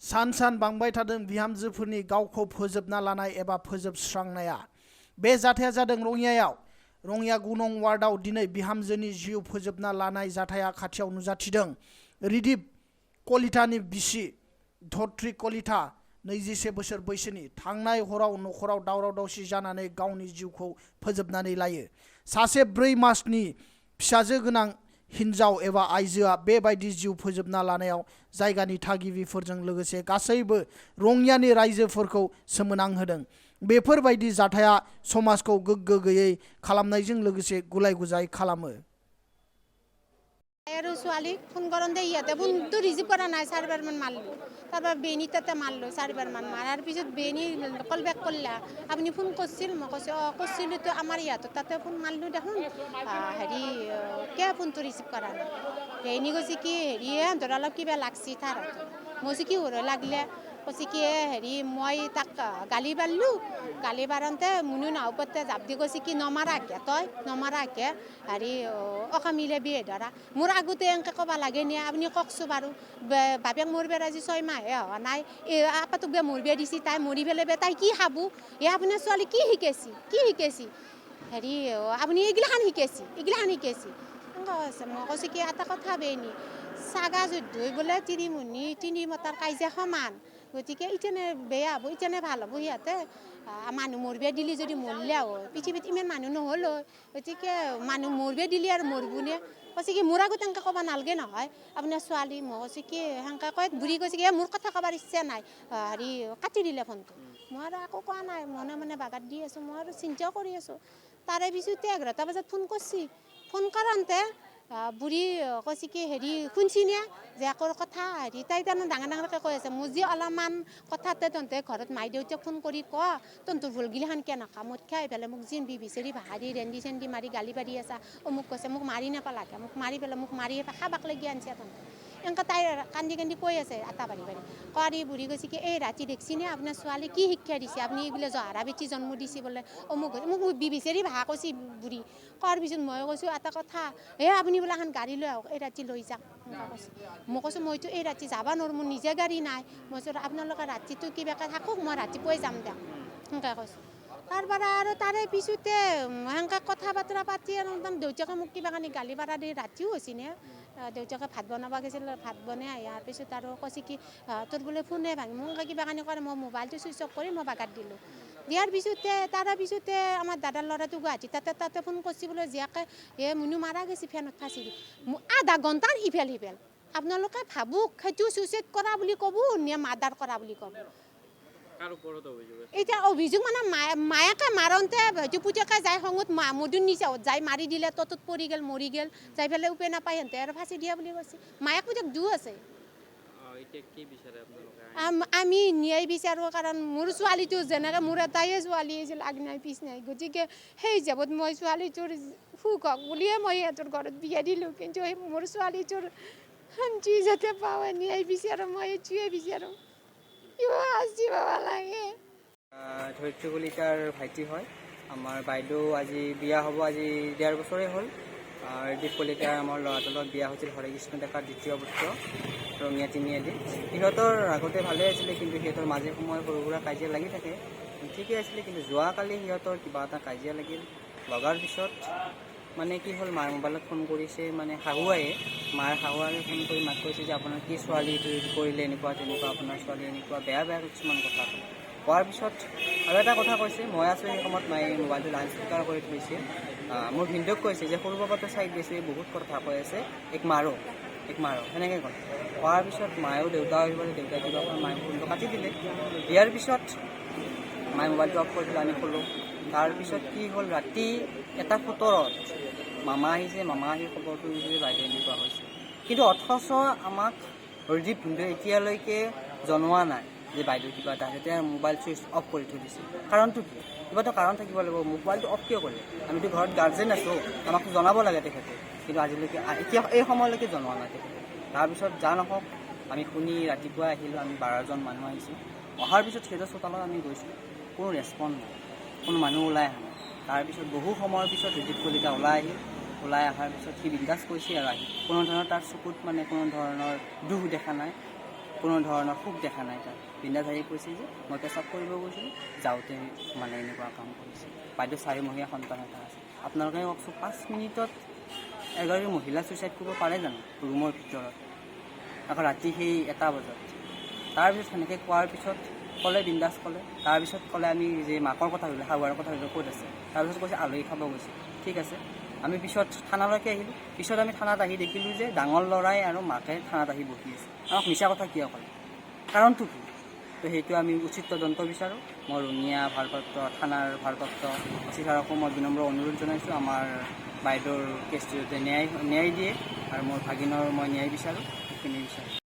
सान सान बांबाय थादों बिहामजोफोरनि गावखौ फोजोबना लानाय एबा फोजोबस्रांनाया। बे जाथाया जादों रङियायाव। रङिया 9 नं वार्डआव दिनै बिहामजोनि जिउ फोजोबना लानाय जाथाया खाथियाव नुजाथिदों। रिदिप कलितानि बिसि धरत्री कलिता 21 बोसोर बैसोनि थांनाय हराव नखराव दावराव दावसि जानानै गावनि जिउखौ फोजोबनानै लायो। सासे 4 मासनि फिसाजो गोनां हिन्जाव एबा आइजोआ बेबायदि जिउ फोजोबना लानायाव जायगानि थागिबिफोरजों लोगोसे गासैबो रङियानि रायजोफोरखौ सोमोनांहोदों। बेफोरबायदि जाथाया समाजखौ गोग्गो गैयै खालामनायजों लोगोसे गुलाय गुजाय खालामो। আৰু ছোৱালীক ফোন কৰোঁতে ইহঁতে ফোনটো ৰিচিভ কৰা নাই, 4বাৰমান মাৰিলোঁ। তাৰপৰা বেনী তাতে মাৰিলোঁ 4বাৰমান। মাৰাৰ পিছত বেনী কল বেক কৰিলা, আপুনি ফোন কৰিছিল? মই কৈছোঁ অঁ কৰিছিলোঁতো, আমাৰ ইহঁতৰ তাতে ফোন মাৰিলোঁ দেখোন কিয় ফোনটো ৰিচিভ কৰা নাই। বেনী কৈছে কি সিহঁতৰ অলপ কিবা লাগছি তাৰ হাতত। মই কৈছোঁ কি লাগিলে? কৈছে কি মই তাক গালি পাৰিলোঁ, গালি পাৰোঁতে মুনু নাওপতে জাপ দি কৈছে কি নমাৰাকে তই নমাৰাকে অকামিলে বিয়ে ধৰা। মোৰ আগতে এনেকৈ ক'ব লাগে নে? আপুনি কওকচোন বাৰু। বাপেক মৰিব আজি 6 মাহে হোৱা নাই, আপাটোক বে মৰিব দিছে, তাই মৰি পেলাই তাই কি খাব? আপোনাৰ ছোৱালী কি শিকাইছি আপুনি এইগিলাখান শিকাইছি এনেকৈ কৈছে। মই কৈছোঁ কি এটা কথা বেনি চাগা যুদ্ধই বোলে তিনি মতাৰ কাজিয়া সমান, গতিকে ইতেনে বেয়া হ'ব ইতেনে ভাল হ'ব। সিহঁতে মানুহ মৰিব দিলি যদি মৰিলে হয়, পৃথিৱীত ইমান মানুহ নহ'ল হয়, গতিকে মানুহ মৰিব দিলি আৰু মৰিবনে? কৈছে কি মোৰ আগত এনেকৈ ক'ব নালাগে নহয় আপোনাৰ ছোৱালী। মই কৈছোঁ কি সেনেকৈ কয়। বুঢ়ী কৈছে কি মোৰ কথা ক'বৰ ইচ্ছা নাই, কাটি দিলে ফোনটো। মই আৰু একো কোৱা নাই, মনে মনে বাগাত দি আছোঁ। মই আৰু চিন্তাও কৰি আছোঁ। তাৰে পিছতে 11টা বজাত ফোন কৰিছে। ফোন কৰোঁতে বুঢ়ী কৈছে কি শুনছিনে যে একোৰ কথা তাই তাৰমানে ডাঙৰ ডাঙৰকৈ কৈ আছে। মোৰ যি অলপমান কথাতে তহঁতে ঘৰত মাই দেউতাক ফোন কৰি তহঁতৰ ভুলগিলাখান কিয় নাখা মদ খাই পেলাই মোক যি বিচাৰি ভাষা দি ৰেন্দি চেন্দি মাৰি গালি পাৰি আছা, মোক কৈছে মোক মাৰি নাপালাকে, মোক মাৰি পেলাই মোক মাৰি খাবাক লাগি আনিছে তহঁতে। এনেকৈ তাই কান্দি কান্দি কৈ আছে আটা পাৰি পাৰি। বুঢ়ী কৈছে কি এই ৰাতি দেখছিনে আপোনাৰ ছোৱালী কি শিক্ষা দিছে? আপুনি বোলে জহাৰা বেটি জন্ম দিছে বোলে, মোক বিচাৰি ভাষা কৈছে বুঢ়ী। কোৱাৰ পিছত মই কৈছোঁ এটা কথা, আপুনি বোলে এখন গাড়ী লৈ আহক, এই ৰাতি লৈ যাওক এনেকৈ কৈছে। মই কৈছোঁ মইতো এই ৰাতি যাব নোৱাৰোঁ, মোৰ নিজে গাড়ী নাই। মই কৈছোঁ আপোনালোকে ৰাতিটো কিবাকৈ থাকক, মই ৰাতিপুৱাই যাম দিয়ক সেনেকৈ কৈছোঁ। তাৰপৰা আৰু তাৰে পিছতে সেনেকৈ কথা বতৰা পাতি আৰু দেউতাকে মোক কিবা কানি গালি পাৰা দি ৰাতিও হৈছিনে। দেউতাকে ভাত বনাব গৈছিল, ভাত বনাই আহাৰ পিছত আৰু কৈছে কি তোৰ বোলে ফোনে ভাঙি মোক কিবা কানি কৰে। মই মোবাইলটো চুইচ অফ কৰি মই বাগাত দিলোঁ। দিয়াৰ পিছতে তাৰে পিছতে আমাৰ দাদাৰ ল'ৰাটো গুৱাহাটী তাতে ফোন কৰিছে বোলে জীয়াকে মুনু মাৰা গৈছে ফেনত ফাঁচি দি। আধা ঘণ্টাৰ ইফেল সিফেল। আপোনালোকে ভাবক সেইটো চুইচাইড কৰা বুলি ক'ব নে মাৰ্ডাৰ কৰা বুলি ক'ব? এতিয়া অভিযোগ মানে মায়াকে মাৰোঁতে পুতেকে যাই খঙত মদুৰ নিচাত যাই মাৰি দিলে, ততত পৰি গ'ল মৰি গ'ল, যাই পেলাই উপায় নাপায় সিহঁতে আৰু ফাঁচি দিয়া বুলি কৈছে। মায়াক পুতেক দু আছে। আমি ন্যায় বিচাৰোঁ, কাৰণ মোৰ ছোৱালীটো যেনেকৈ মোৰ এটাই ছোৱালী আছিল, আগ নাই পিছ নাই, গতিকে সেই হিচাপত মই ছোৱালীটোৰ সুখ হওক বুলিয়ে মই সিহঁতৰ ঘৰত বিয়া দিলোঁ। কিন্তু মোৰ ছোৱালীটোৰ শান্তি যাতে পাওঁ, ন্যায় বিচাৰোঁ, মই এইটোৱে বিচাৰোঁ। শাস্তি পাব লাগে। ধৰিত্ৰী কলিতাৰ ভাইটি হয়। আমাৰ বাইদেউ আজি বিয়া হ'ব, আজি 1.5 বছৰেই হ'ল। ৰিদিপ কলিতাৰ আমাৰ ল'ৰাটোৰ লগত বিয়া হৈছিল হৰেকৃষ্ণ ডেকাৰ 2য় পুত্ৰ, ৰঙিয়া তিনিআলি। সিহঁতৰ আগতে ভালেই আছিলে, কিন্তু সিহঁতৰ মাজে সময়ে সৰু সুৰা কাজিয়া লাগি থাকে, ঠিকেই আছিলে। কিন্তু যোৱাকালি সিহঁতৰ কিবা এটা কাজিয়া লাগিল। লগাৰ পিছত মানে কি হ'ল, মাৰ মোবাইলত ফোন কৰিছে, মানে শাহুৱায়ে ফোন কৰি মাক কৈছে যে আপোনাৰ কি ছোৱালী এইটো কৰিলে, এনেকুৱা তেনেকুৱা, আপোনাৰ ছোৱালী এনেকুৱা বেয়া কিছুমান কথা ক'লে। কোৱাৰ পিছত আৰু এটা কথা কৈছে, মই আছোঁ সেই সময়ত মোবাইলটো লাউড স্পীকাৰ কৰি থৈছে। মোৰ ভিনদেউক কৈছে যে সৰু বাবাটো চাইড দিছে, বহুত কথা কৈ আছে, এক মাৰো সেনেকৈ ক'লে। কোৱাৰ পিছত মায়েও দেউতা আহিব, দেউতাই কিবা মায়ে ফোনটো কাটি দিলে। দিয়াৰ পিছত মায়ে মোবাইলটো অফ কৰি দিলে, আমি ক'লোঁ। তাৰপিছত কি হ'ল, ৰাতি 1:17 মামা আহিছে, মামা আহি খবৰটো দিছে যে বাইদেউ এনেকুৱা হৈছে। কিন্তু অথচ আমাক ৰিদিপ ভিনদেউ এতিয়ালৈকে জনোৱা নাই যে বাইদেউ কিবা এটা হৈছে। তেওঁ মোবাইল চুইচ অফ কৰি থৈ দিছে। কাৰণটো কি? কিবা এটা কাৰণ থাকিব লাগিব। মোবাইলটো অফ কিয় কৰিলে? আমিতো ঘৰত গাৰ্জেন আছোঁ, আমাকতো জনাব লাগে তেখেতে। কিন্তু আজিলৈকে এতিয়া এই সময়লৈকে জনোৱা নাই তেখেতে। তাৰপিছত যা নহওক, আমি শুনি ৰাতিপুৱা আহিলোঁ, আমি 12জন মানুহ আহিছোঁ। অহাৰ পিছত সিহঁতৰ চোতালত আমি গৈছোঁ, কোনো ৰেচপঞ্চ নাই, কোনো মানুহ ওলাই অহা নাই। তাৰপিছত বহু সময়ৰ পিছত ৰিদিপ কলিতা ওলাই অহাৰ পিছত সি বিন্দাছ কৈছে আৰু আহি কোনো ধৰণৰ তাৰ চকুত মানে কোনো ধৰণৰ দুখ দেখা নাই। কোনো ধৰণৰ সুখ দেখা নাই তাত। বিন্দাছ আহি কৈছে যে মই পেচাব কৰিব গৈছিলোঁ, যাওঁতে মানে এনেকুৱা কাম কৰিছে। বাইদেউ 4 মহীয়া সন্তান এটা আছে। আপোনালোকে কওকচোন 5 মিনিটত এগৰাকী মহিলা ছুইচাইড কৰিব পাৰে জানো ৰুমৰ ভিতৰত, আকৌ ৰাতি সেই 1টা বজাত। তাৰপিছত সেনেকৈ কোৱাৰ পিছত ক'লে, বিন্দাছ ক'লে। তাৰপিছত ক'লে আমি যে মাকৰ কথা সুধিলোঁ, শাহুৱাৰ কথা সুধিলোঁ, ক'ত আছে। তাৰপিছত কৈছে আলহী খাব গৈছে। ঠিক আছে, আমি পিছত থানালৈকে আহিলোঁ। পিছত আমি থানাত আহি দেখিলোঁ যে ডাঙৰ ল'ৰাই আৰু মাকে থানাত আহি বহি আছে। আমাক মিছা কথা কিয় ক'লে, কাৰণটো কি? তো সেইটো আমি উচিত তদন্ত বিচাৰোঁ। মই ৰঙিয়া ভাৰপ্ৰাপ্ত থানাৰ ভাৰপ্ৰাপ্ত অফিচাৰকো মই বিনম্ৰ অনুৰোধ জনাইছোঁ আমাৰ বাইদেউৰ কেছটো যাতে ন্যায় দিয়ে আৰু মোৰ ভাগিনৰ মই ন্যায় বিচাৰোঁ, সেইখিনি বিচাৰোঁ।